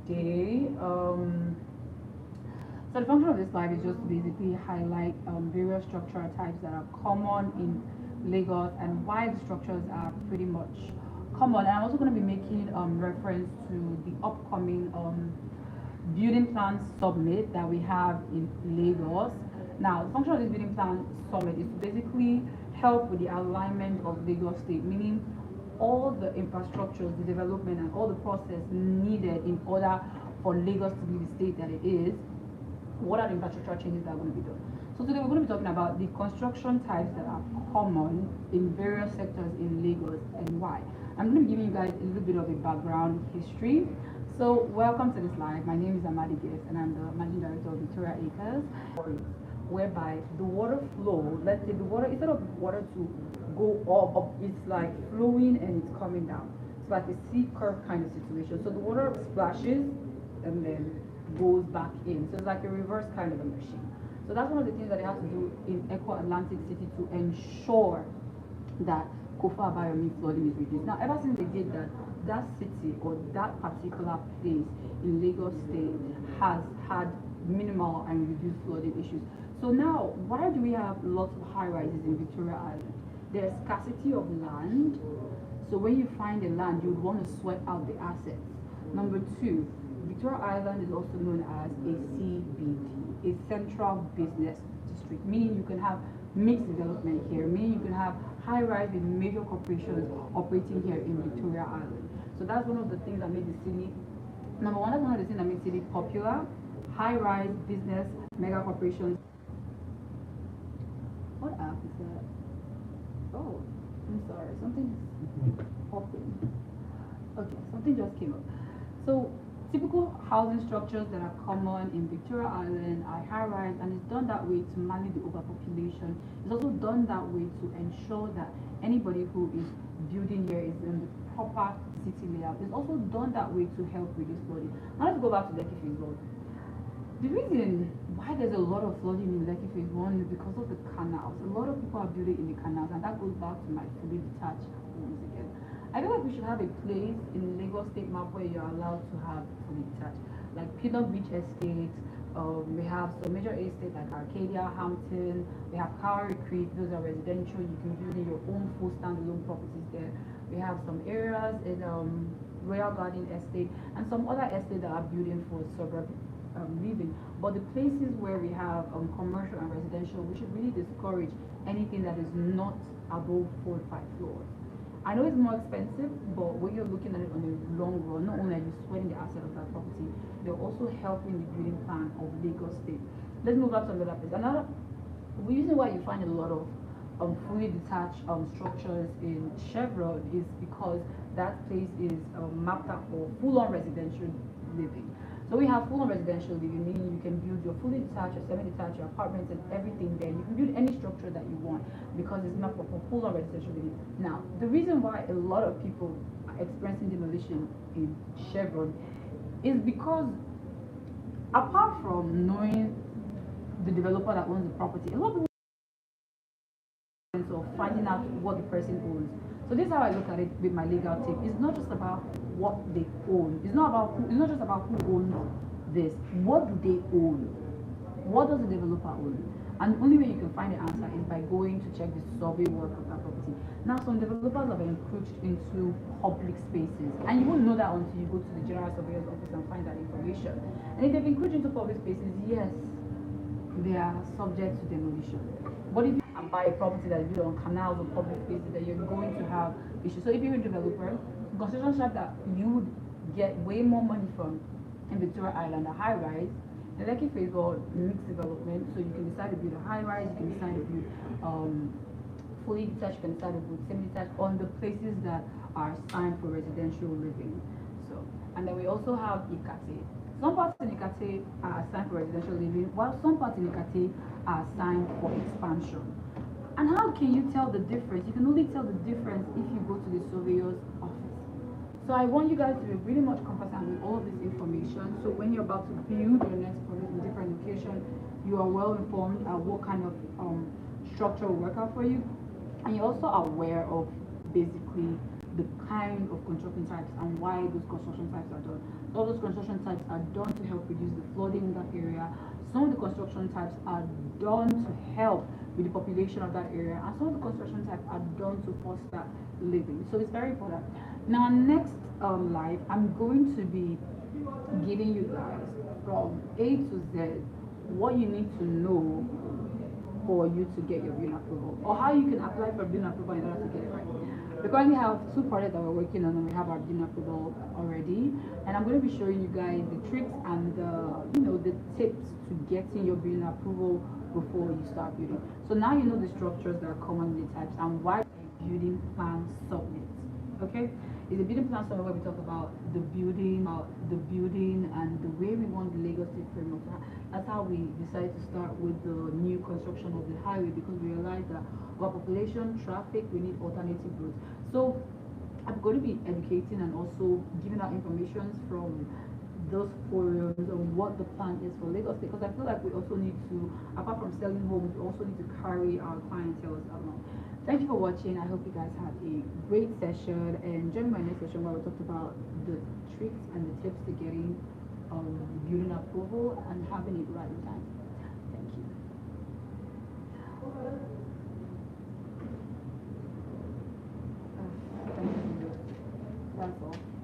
day. So the function of this slide is just to basically highlight various structural types that are common in Lagos and why the structures are pretty much common. And I'm also going to be making reference to the upcoming building plan summit that we have in Lagos. Now, the function of this building plan summit is to basically help with the alignment of Lagos State, meaning all the infrastructures, the development, and all the process needed in order for Lagos to be the state that it is. What are the infrastructural changes that are going to be done? So today we're going to be talking about the construction types that are common in various sectors in Lagos and why. I'm going to be giving you guys a little bit of a background history. So welcome to this live. My name is Amadi Gift and I'm the managing director of Victoria Acres, whereby the water flow, let's say the water, instead of water to go up, it's like flowing and it's coming down. It's like a C curve kind of situation. So the water splashes and then goes back in. So it's like a reverse kind of a machine. So that's one of the things that they have to do in Eco Atlantic City to ensure that Kofa Abayomi flooding is reduced. Now, ever since they did that, that city or that particular place in Lagos State has had minimal and reduced flooding issues. So now, why do we have lots of high rises in Victoria Island? There's scarcity of land. So when you find a land, you would want to sweat out the assets. Number two, Victoria Island is also known as a CBD, a central business district, meaning you can have mixed development here, meaning you can have high-rise with major corporations operating here in Victoria Island. So that's one of the things that made the city, number one, that's one of the things that made the city popular, high-rise business, mega corporations. What app is that? Oh, I'm sorry, something is popping. Okay, something just came up. So typical housing structures that are common in Victoria Island are high-rise, and it's done that way to manage the overpopulation. It's also done that way to ensure that anybody who is building here is in the proper city layout. It's also done that way to help reduce flooding. Now let's go back to Lekki Phase 1. The reason why there's a lot of flooding in Lekki Phase 1 is because of the canals. A lot of people are building in the canals, and that goes back to my fully detached homes again. I feel like we should have a place in the Lagos State map where you're allowed to have fully detached, like Pinot Beach Estate. We have some major estates like Arcadia, Hampton. We have Cowrie Creek. Those are residential. You can build in your own full standalone properties there. We have some areas in Royal Garden Estate and some other estates that are building for suburban living. But the places where we have commercial and residential, we should really discourage anything that is not above 4 or 5 floors. I know it's more expensive, but when you're looking at it on the long run, not only are you sweating the asset of that property, they're also helping the building plan of Lagos State. Let's move up to another place. Another reason why you find a lot of fully detached structures in Chevron is because that place is mapped out for full-on residential living. So we have full-on residential living, meaning you can build your fully detached, your semi-detached, your apartments and everything there. You can build any structure that you want because it's mapped for full-on residential living. Now, the reason why a lot of people are experiencing demolition in Chevron is because apart from knowing the developer that owns the property, a lot of people of finding out what the person owns. So this is how I look at it with my legal team. It's not just about what they own. It's not about it's not just about who owns this. What do they own? What does the developer own? And the only way you can find the answer is by going to check the survey work of that property. Now some developers have encroached into public spaces, and you won't know that until you go to the general surveyor's office and find that information. And if they've encroached into public spaces, yes, they are subject to demolition. But if you buy a property that is built on canals or public spaces, then you're going to have issues. So if you're a developer, construction shop that you would get way more money from in Victoria Island, a high rise, the Lekki Phase 1 mixed development, so you can decide to build a high rise, you can decide to build fully detached, you can decide to build semi-detached on the places that are signed for residential living. So, and then we also have Ikate. Some parts in Ikate are assigned for residential living, while some parts in Ikate are assigned for expansion. And how can you tell the difference? You can only tell the difference if you go to the surveyor's office. So I want you guys to be really much conversant with all of this information. So when you're about to build your next project in different locations, you are well informed at what kind of structure will work out for you. And you're also aware of basically the kind of construction types and why those construction types are done. So all those construction types are done to help reduce the flooding in that area. Some of the construction types are done to help with the population of that area, and some of the construction types are done to foster living. So it's very important. Now, next live, I'm going to be giving you guys from A to Z what you need to know for you to get your building approval, or how you can apply for building approval in order to get it right. We currently have two projects that we're working on, and we have our building approval already. And I'm going to be showing you guys the tricks and the tips to getting your building approval before you start building. So now you know the structures that are commonly types and why building plan submit. Okay, it's a building plan summit where we talk about the building and the way we want the Lagos State framework. That's how we decided to start with the new construction of the highway, because we realized that our population, traffic, we need alternative routes. So I'm going to be educating and also giving out information from those forums on what the plan is for Lagos State, because I feel like we also need to, apart from selling homes, we also need to carry our clientele along. Thank you for watching. I hope you guys had a great session, and join my next session where we talked about the tricks and the tips to getting building approval and having it right in time. Thank you. Thank you. That's all.